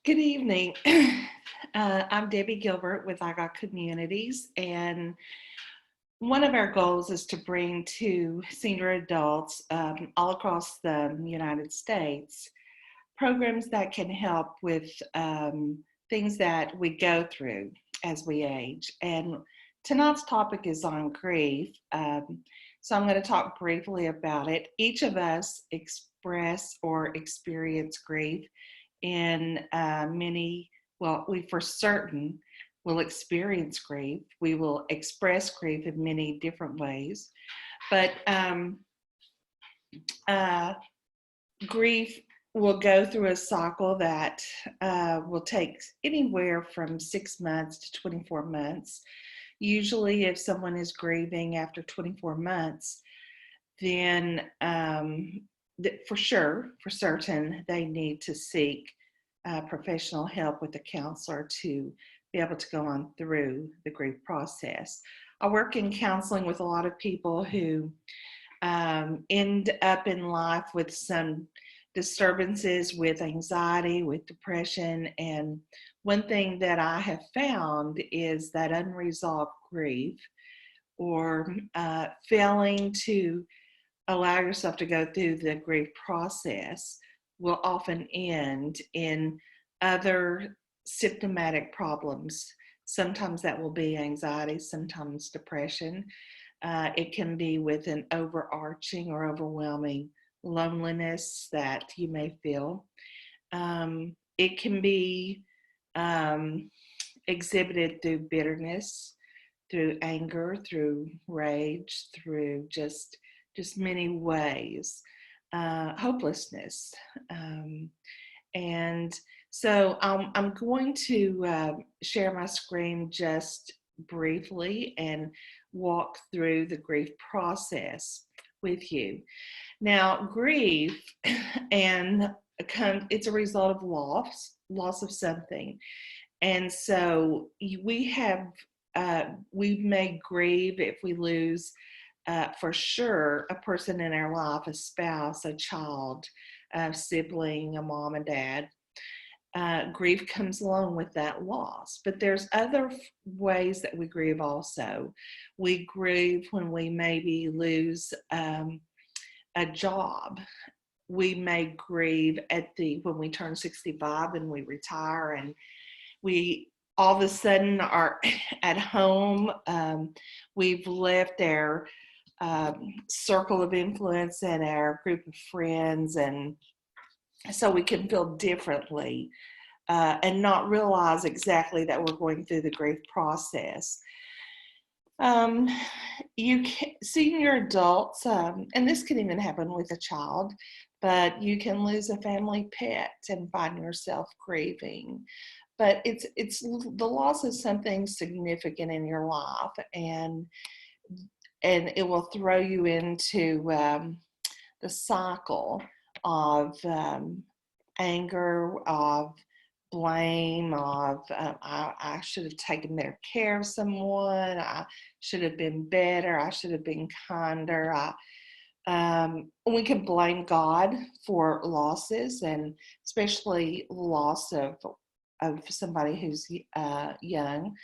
Good evening. I'm Debbie Gilbert with IGOT Communities, and one of our goals is to bring to senior adults all across the United States programs that can help with things that we go through as we age. And tonight's topic is on grief. So I'm going to talk briefly about it. Each of us express or experience grief in we for certain will experience grief. We will express grief in many different ways. But grief will go through a cycle that will take anywhere from 6 months to 24 months. Usually, if someone is grieving after 24 months, then for certain, they need to seek professional help with a counselor to be able to go on through the grief process. I work in counseling with a lot of people who end up in life with some disturbances, with anxiety, with depression. And one thing that I have found is that unresolved grief or failing to allow yourself to go through the grief process will often end in other symptomatic problems. Sometimes that will be anxiety, sometimes depression. It can be with an overarching or overwhelming loneliness that you may feel. It can be exhibited through bitterness, through anger, through rage, through just many ways, hopelessness. And so I'm going to share my screen just briefly and walk through the grief process with you. Now, grief and it's a result of loss of something. And so we may grieve if we lose for sure a person in our life, a spouse, a child, a sibling, a mom and dad. Grief comes along with that loss. But there's other ways that we grieve also. We grieve when we maybe lose a job. We may grieve when we turn 65 and we retire and we all of a sudden are at home. We've left our circle of influence and our group of friends, and so we can feel differently and not realize exactly that we're going through the grief process. Senior adults, and this can even happen with a child, but you can lose a family pet and find yourself grieving. But it's the loss of something significant in your life, and it will throw you into the cycle of anger, of blame, of I should have taken better care of someone, I should have been better, I should have been kinder. We can blame God for losses, and especially loss of somebody who's young.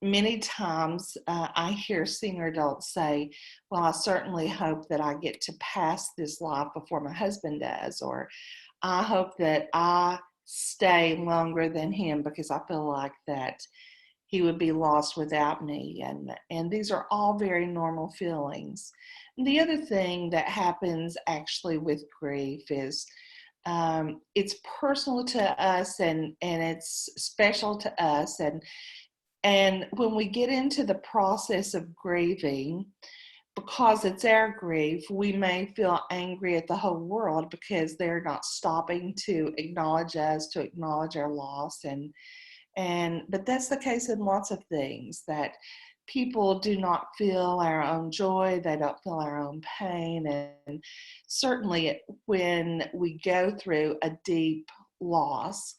Many times I hear senior adults say, well, I certainly hope that I get to pass this life before my husband does, or I hope that I stay longer than him because I feel like that he would be lost without me. And these are all very normal feelings. And the other thing that happens actually with grief is it's personal to us and it's special to us. And when we get into the process of grieving, because it's our grief, we may feel angry at the whole world because they're not stopping to acknowledge us, to acknowledge our loss. But that's the case in lots of things, that people do not feel our own joy, they don't feel our own pain. And certainly when we go through a deep loss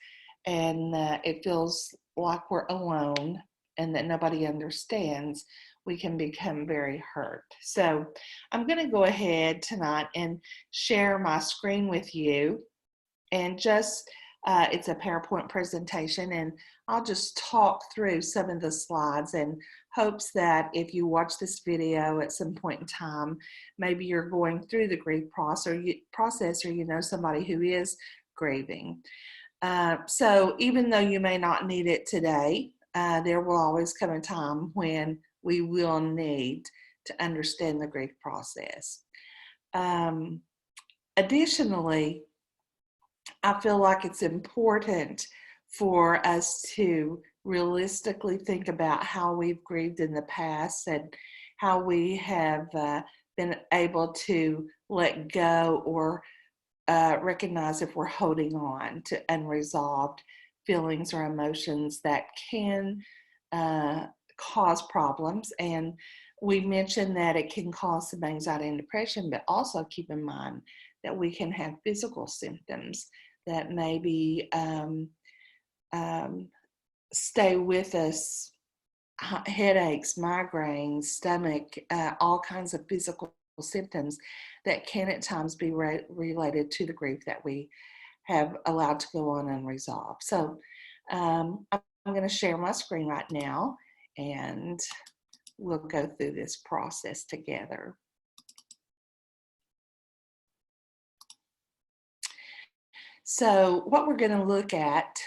and it feels like we're alone and that nobody understands, we can become very hurt. So I'm going to go ahead tonight and share my screen with you and just It's a PowerPoint presentation, and I'll just talk through some of the slides in hopes that if you watch this video at some point in time, maybe you're going through the grief process, or you know somebody who is grieving. So even though you may not need it today, there will always come a time when we will need to understand the grief process. Additionally, I feel like it's important for us to realistically think about how we've grieved in the past and how we have been able to let go or recognize if we're holding on to unresolved feelings or emotions that can cause problems. And we mentioned that it can cause some anxiety and depression, but also keep in mind that we can have physical symptoms that maybe stay with us: headaches, migraines, stomach, all kinds of physical symptoms that can at times be related to the grief that we have allowed to go on unresolved. So I'm going to share my screen right now, and we'll go through this process together. So what we're going to look at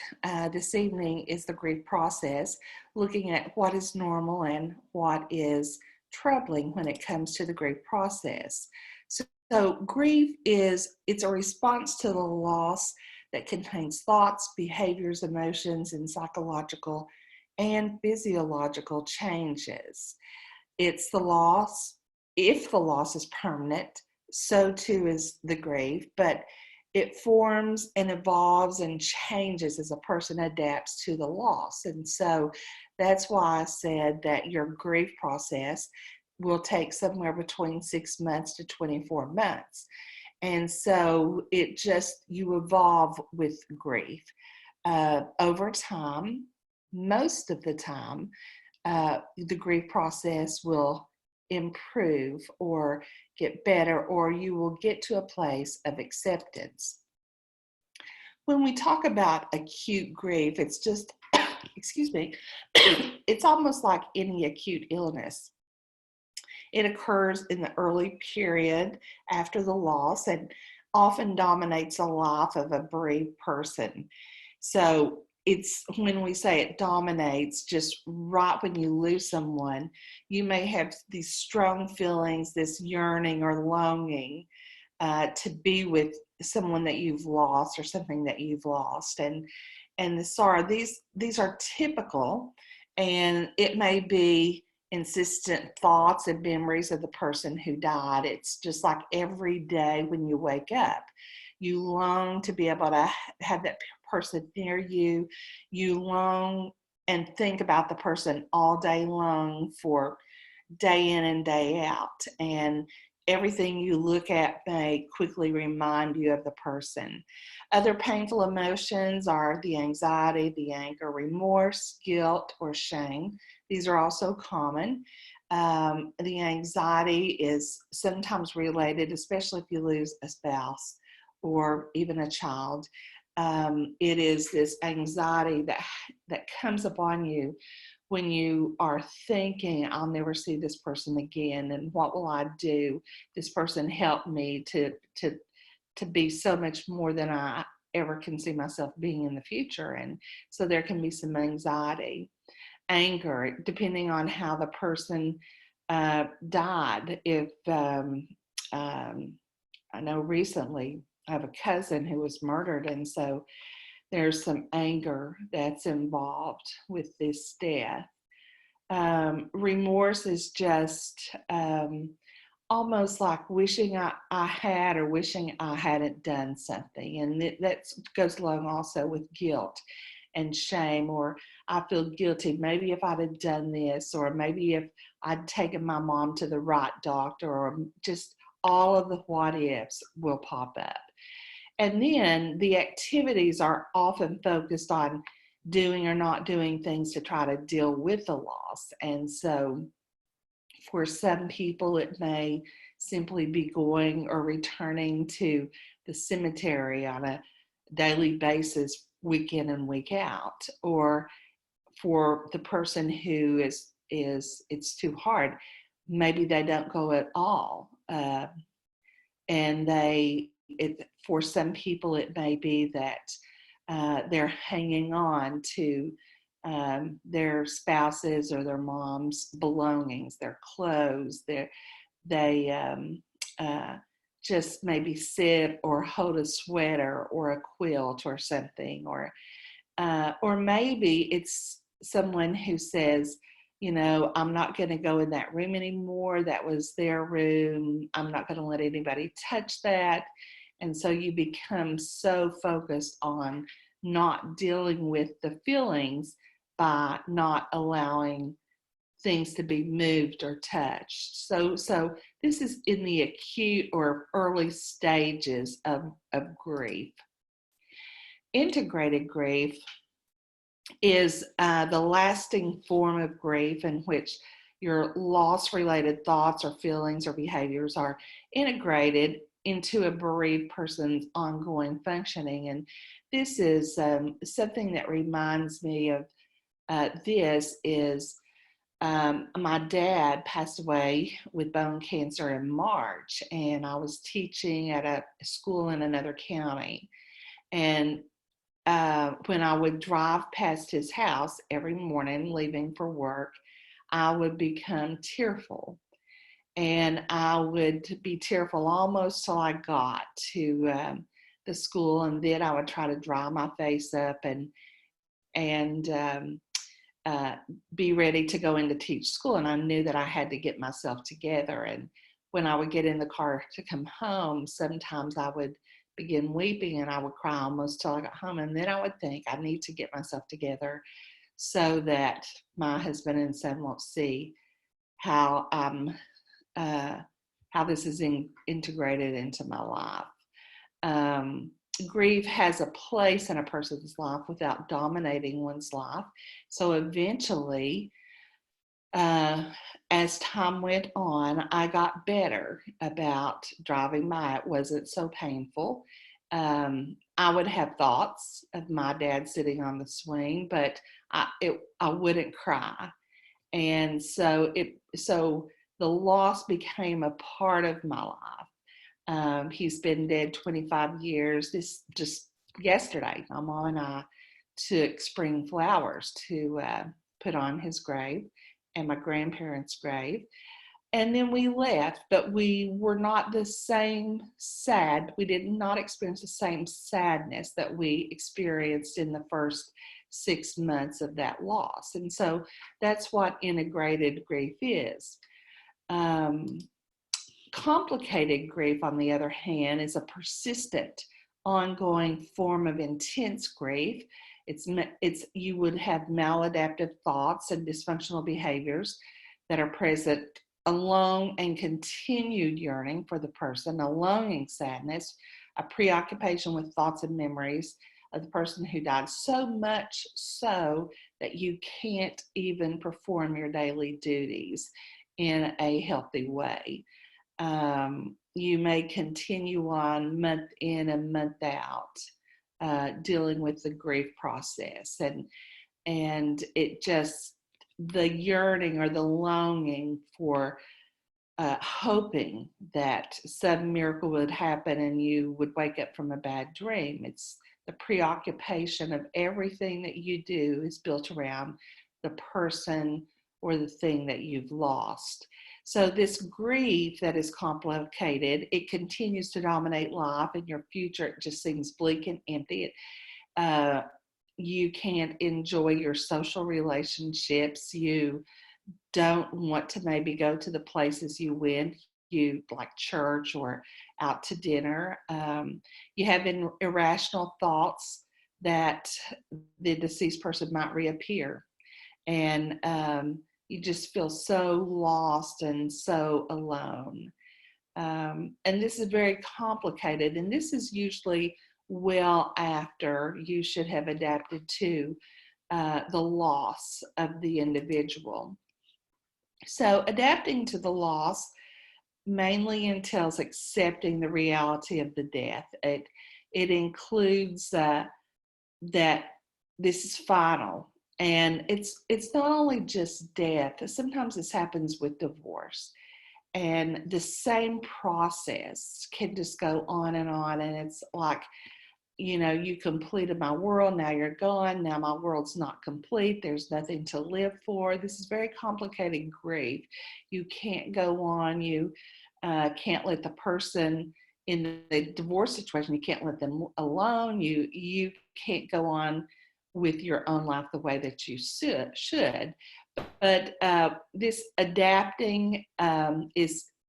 this evening is the grief process, looking at what is normal and what is troubling when it comes to the grief process. So grief it's a response to the loss that contains thoughts, behaviors, emotions, and psychological and physiological changes. It's the loss. If the loss is permanent, so too is the grief, but it forms and evolves and changes as a person adapts to the loss. And so that's why I said that your grief process will take somewhere between 6 months to 24 months. And so you evolve with grief. Over time, most of the time, the grief process will improve or get better, or you will get to a place of acceptance. When we talk about acute grief, it's just, excuse me, it's almost like any acute illness. It occurs in the early period after the loss and often dominates the life of a bereaved person. So it's when we say it dominates, just right when you lose someone, you may have these strong feelings, this yearning or longing to be with someone that you've lost or something that you've lost. And the sorrow, these are typical, and it may be insistent thoughts and memories of the person who died. It's just like every day when you wake up, you long to be able to have that person near you. You long and think about the person all day long, for day in and day out. And everything you look at may quickly remind you of the person. Other painful emotions are the anxiety, the anger, remorse, guilt, or shame. These are also common. The anxiety is sometimes related, especially if you lose a spouse or even a child. It is this anxiety that comes upon you when you are thinking, I'll never see this person again, and what will I do? This person helped me to be so much more than I ever can see myself being in the future. And so there can be some anxiety. Anger, depending on how the person died. If I know recently I have a cousin who was murdered, and so there's some anger that's involved with this death. Remorse is just almost like wishing I had, or wishing I hadn't done something. And that goes along also with guilt and shame, or I feel guilty. Maybe if I'd have done this, or maybe if I'd taken my mom to the right doctor, or just all of the what ifs will pop up. And then the activities are often focused on doing or not doing things to try to deal with the loss. And so for some people, it may simply be going or returning to the cemetery on a daily basis, week in and week out. Or for the person who is it's too hard, maybe they don't go at all. And for some people, it may be that they're hanging on to their spouses or their mom's belongings, their clothes, they just maybe sit or hold a sweater or a quilt or something, or maybe it's someone who says, I'm not going to go in that room anymore. That was their room. I'm not going to let anybody touch that. And so you become so focused on not dealing with the feelings by not allowing things to be moved or touched. So this is in the acute or early stages of grief. Integrated grief is the lasting form of grief in which your loss-related thoughts or feelings or behaviors are integrated into a bereaved person's ongoing functioning. And this is something that reminds me of this is my dad passed away with bone cancer in March, and I was teaching at a school in another county. And when I would drive past his house every morning, leaving for work, I would become tearful. And I would be tearful almost till I got to the school, and then I would try to dry my face up and be ready to go in to teach school. And I knew that I had to get myself together. And when I would get in the car to come home, sometimes I would begin weeping and I would cry almost till I got home. And then I would think, I need to get myself together so that my husband and son won't see how this is integrated into my life. Grief has a place in a person's life without dominating one's life. So eventually, as time went on, I got better about driving by. It wasn't so painful. I would have thoughts of my dad sitting on the swing, but I wouldn't cry. And so the loss became a part of my life. He's been dead 25 years. This just yesterday, my mom and I took spring flowers to put on his grave and my grandparents' grave. And then we left, but we were not the same sad. We did not experience the same sadness that we experienced in the first 6 months of that loss. And so that's what integrated grief is. Complicated grief, on the other hand, is a persistent, ongoing form of intense grief. You would have maladaptive thoughts and dysfunctional behaviors that are present, a long and continued yearning for the person, a longing sadness, a preoccupation with thoughts and memories of the person who died, so much so that you can't even perform your daily duties in a healthy way. You may continue on month in and month out, dealing with the grief process, and it just, the yearning or the longing for hoping that some miracle would happen and you would wake up from a bad dream. It's the preoccupation of everything that you do is built around the person or the thing that you've lost. So this grief that is complicated, it continues to dominate life, and your future, it just seems bleak and empty. You can't enjoy your social relationships. You don't want to maybe go to the places you went, like church or out to dinner. You have irrational thoughts that the deceased person might reappear. And you just feel so lost and so alone. And this is very complicated. And this is usually well after you should have adapted to the loss of the individual. So adapting to the loss mainly entails accepting the reality of the death. It includes that this is final, and it's not only just death. Sometimes this happens with divorce, and the same process can just go on, and it's like, you completed my world, now you're gone, now my world's not complete, there's nothing to live for. This is very complicated grief. You can't go on, you can't let the person in the divorce situation, you can't let them alone, you can't go on with your own life the way that you should. But this adapting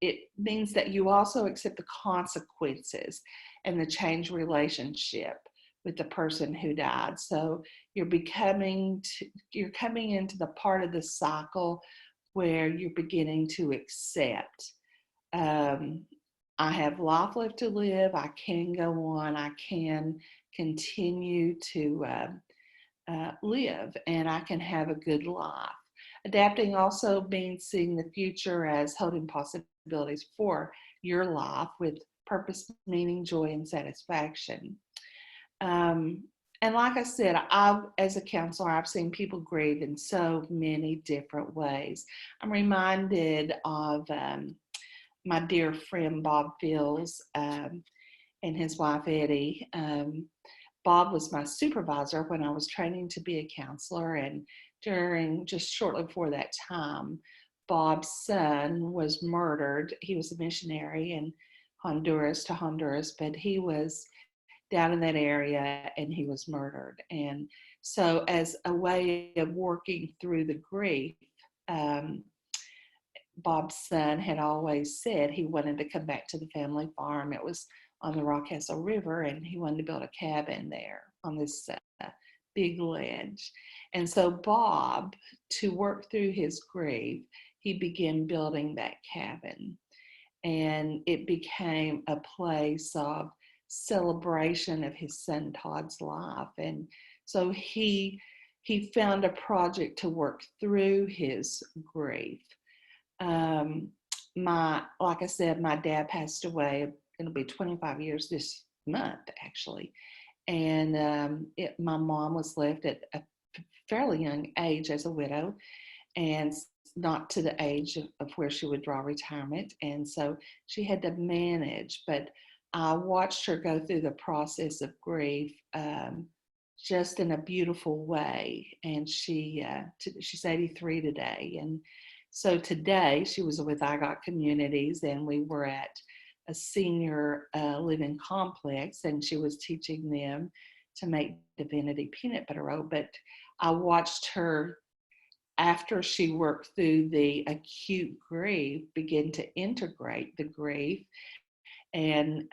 it means that you also accept the consequences and the change relationship with the person who died. So you're coming into the part of the cycle where you're beginning to accept. I have life left to live. I can go on. I can continue to live, and I can have a good life. Adapting also means seeing the future as holding possibilities for your life with purpose, meaning, joy, and satisfaction. And like I said, as a counselor, I've seen people grieve in so many different ways. I'm reminded of my dear friend Bob Fields and his wife Eddie. Bob was my supervisor when I was training to be a counselor, and just shortly before that time, Bob's son was murdered. He was a missionary in Honduras, but he was down in that area and he was murdered. And so, as a way of working through the grief, Bob's son had always said he wanted to come back to the family farm. It was on the Rockcastle River, and he wanted to build a cabin there on this big ledge. And so Bob, to work through his grief, he began building that cabin. And it became a place of celebration of his son Todd's life. And so he found a project to work through his grief. Like I said, my dad passed away. It'll be 25 years this month, actually. And my mom was left at a fairly young age as a widow, and not to the age of where she would draw retirement. And so she had to manage, but I watched her go through the process of grief just in a beautiful way. And she's 83 today. And so today she was with IGOT Communities, and we were at a senior living complex, and she was teaching them to make divinity peanut butter roll. But I watched her, after she worked through the acute grief, begin to integrate the grief. And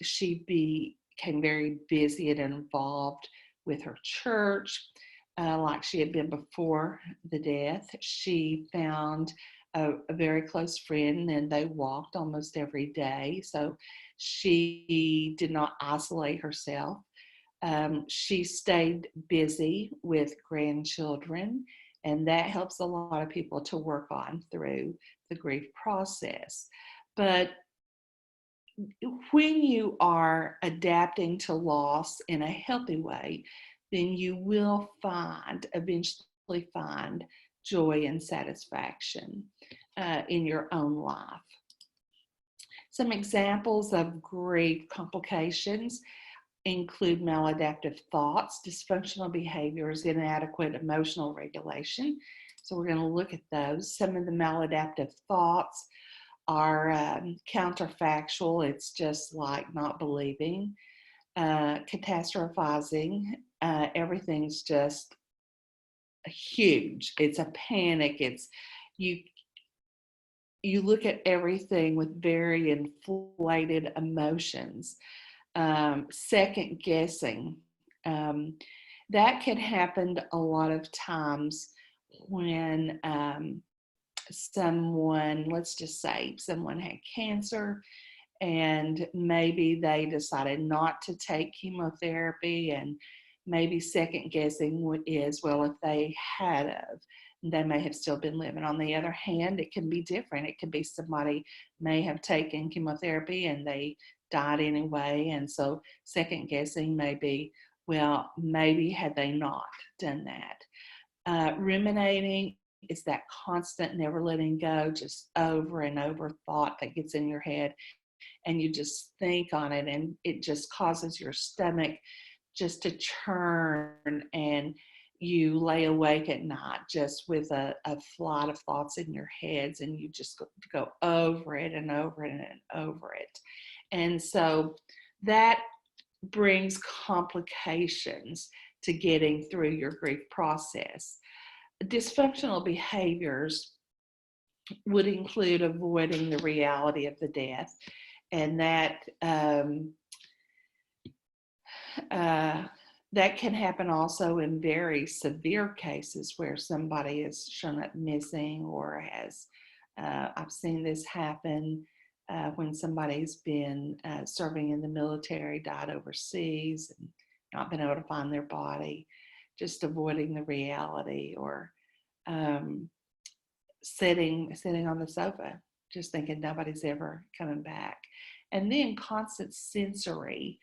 she became very busy and involved with her church, like she had been before the death. She found a very close friend, and they walked almost every day. So she did not isolate herself. She stayed busy with grandchildren, and that helps a lot of people to work on through the grief process. But when you are adapting to loss in a healthy way, then you will eventually find joy and satisfaction in your own life. Some examples of grief complications include maladaptive thoughts, dysfunctional behaviors, inadequate emotional regulation. So we're going to look at those. Some of the maladaptive thoughts are counterfactual. It's just like not believing, catastrophizing. Everything's just huge. It's a panic. It's you look at everything with very inflated emotions. Second guessing. That can happen a lot of times when let's just say someone had cancer, and maybe they decided not to take chemotherapy, and maybe second guessing is, well, if they had of, they may have still been living. On the other hand, it can be different. It could be somebody may have taken chemotherapy and they died anyway. And so second guessing may be, well, maybe had they not done that. Ruminating is that constant, never letting go, just over and over thought that gets in your head, and you just think on it, and it just causes your stomach just to churn, and you lay awake at night just with a flood of thoughts in your heads, and you just go over it and over it and over it. And so that brings complications to getting through your grief process. Dysfunctional behaviors would include avoiding the reality of the death, and that can happen also in very severe cases where somebody is shown up missing, or has, I've seen this happen when somebody's been serving in the military, died overseas, and not been able to find their body, just avoiding the reality, or sitting on the sofa, just thinking nobody's ever coming back. And then constant sensory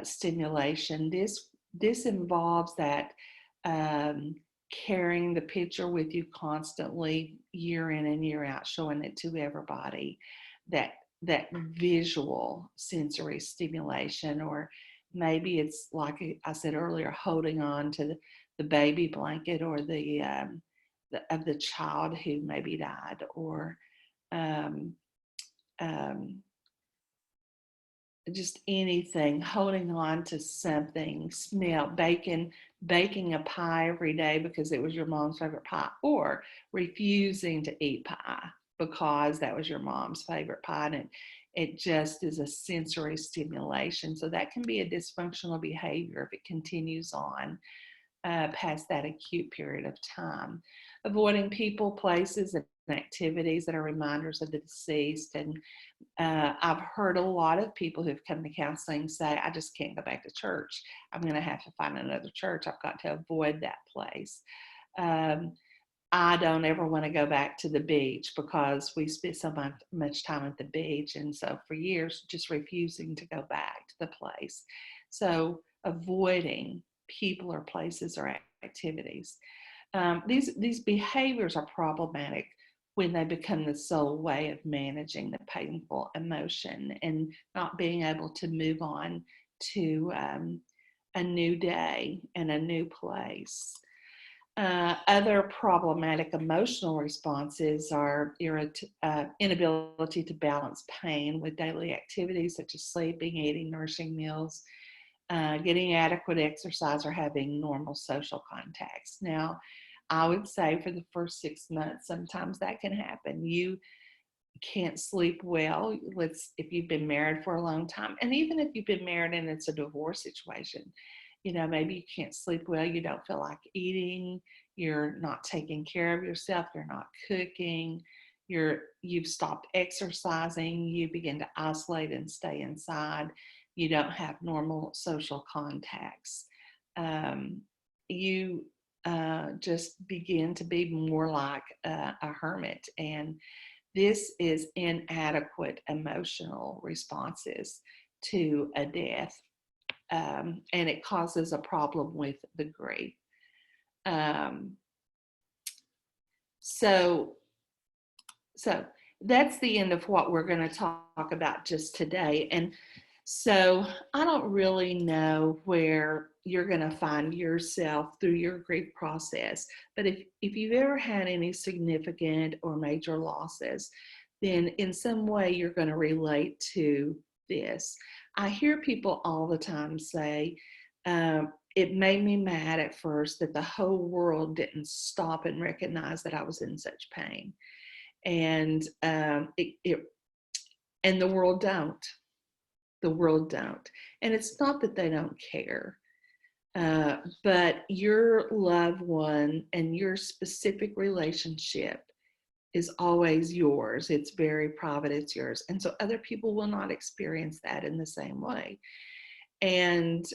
stimulation. This involves that carrying the picture with you constantly, year in and year out, showing it to everybody. That visual sensory stimulation, or maybe it's like I said earlier, holding on to the baby blanket, or of the child who maybe died, or just anything, holding on to something, baking a pie every day because it was your mom's favorite pie, or refusing to eat pie because that was your mom's favorite pie. And it just is a sensory stimulation. So that can be a dysfunctional behavior if it continues on past that acute period of time. Avoiding people, places, and activities that are reminders of the deceased. And I've heard a lot of people who've come to counseling say, I just can't go back to church. I'm going to have to find another church. I've got to avoid that place. I don't ever want to go back to the beach because we spent so much time at the beach. And so for years, just refusing to go back to the place. So avoiding people or places or activities. These behaviors are problematic when they become the sole way of managing the painful emotion and not being able to move on to a new day and a new place. Other problematic emotional responses are inability to balance pain with daily activities such as sleeping, eating nourishing meals, getting adequate exercise, or having normal social contacts. Now, I would say for the first 6 months, sometimes that can happen. You can't sleep well. If you've been married for a long time, and even if you've been married and it's a divorce situation, maybe you can't sleep well. You don't feel like eating. You're not taking care of yourself. You're not cooking. You've stopped exercising. You begin to isolate and stay inside. You don't have normal social contacts. You just begin to be more like a hermit. And this is inadequate emotional responses to a death. And it causes a problem with the grief. So that's the end of what we're going to talk about just today. And so I don't really know where you're going to find yourself through your grief process, but if you've ever had any significant or major losses, then in some way you're going to relate to this. I hear people all the time say, it made me mad at first that the whole world didn't stop and recognize that I was in such pain. And and the world don't. The world don't. And it's not that they don't care, but your loved one and your specific relationship is always yours. It's very private, it's yours. And so other people will not experience that in the same way. And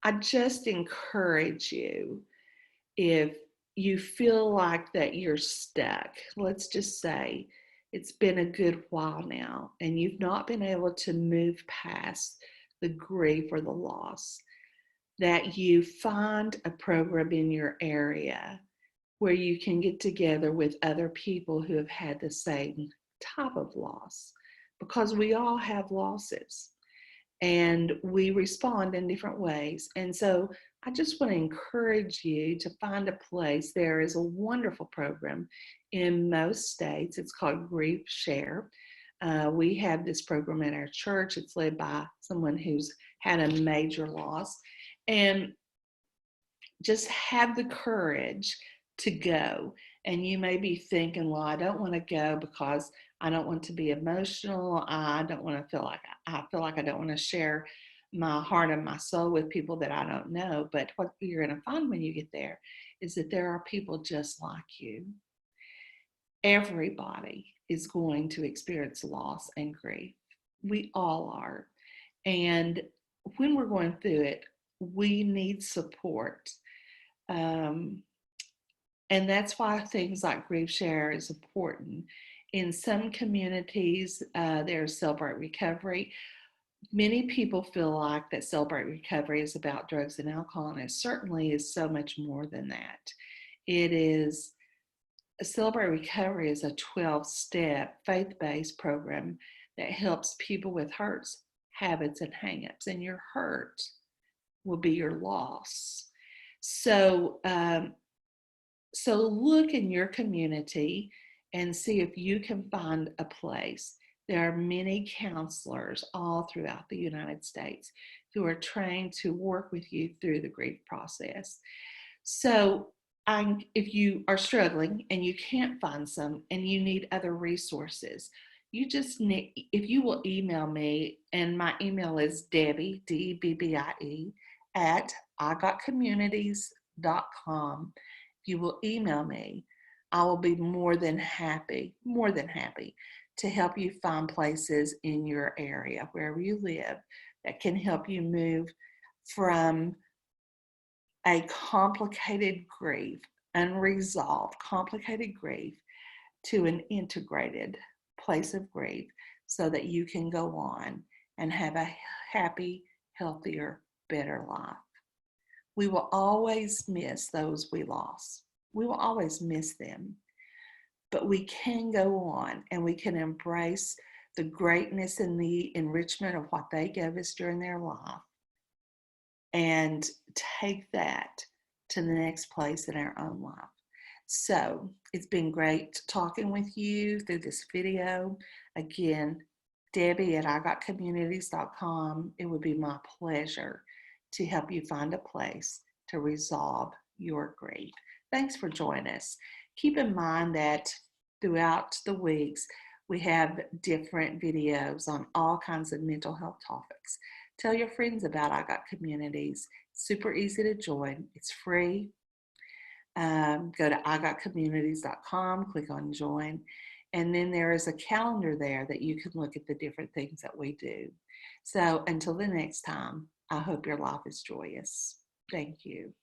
I just encourage you, if you feel like that you're stuck, let's just say it's been a good while now and you've not been able to move past the grief or the loss, that you find a program in your area where you can get together with other people who have had the same type of loss, because we all have losses and we respond in different ways. And so I just want to encourage you to find a place. There is a wonderful program in most states. It's called Grief Share. We have this program at our church. It's led by someone who's had a major loss. And just have the courage to go. And you may be thinking, well, I don't want to go because I don't want to be emotional. I don't want to feel like I don't want to share my heart and my soul with people that I don't know. But what you're going to find when you get there is that there are people just like you. Everybody is going to experience loss and grief. We all are. And when we're going through it, we need support. Um, and that's why things like Grief Share is important. In some communities, there's Celebrate Recovery. Many people feel like that Celebrate Recovery is about drugs and alcohol, and it certainly is so much more than that. It is, Celebrate Recovery is a 12-step faith-based program that helps people with hurts, habits, and hangups. And your hurt will be your loss. So, so look in your community and see if you can find a place. There are many counselors all throughout the United States who are trained to work with you through the grief process. So if you are struggling and you can't find some and you need other resources, you just need, if you will email me, and my email is Debbie, DBBIE, at IGOTcommunities.com. If you will email me, I will be more than happy to help you find places in your area, wherever you live, that can help you move from a complicated grief, unresolved, complicated grief, to an integrated place of grief so that you can go on and have a happy, healthier, better life. We will always miss those we lost. We will always miss them. But we can go on and we can embrace the greatness and the enrichment of what they gave us during their life and take that to the next place in our own life. So it's been great talking with you through this video. Again, Debbie at IGOTcommunities.com. It would be my pleasure to help you find a place to resolve your grief. Thanks for joining us. Keep in mind that throughout the weeks, we have different videos on all kinds of mental health topics. Tell your friends about IGOT Communities. Super easy to join. It's free. Go to IGOTcommunities.com, click on join, and then there is a calendar there that you can look at the different things that we do. So until the next time, I hope your life is joyous. Thank you.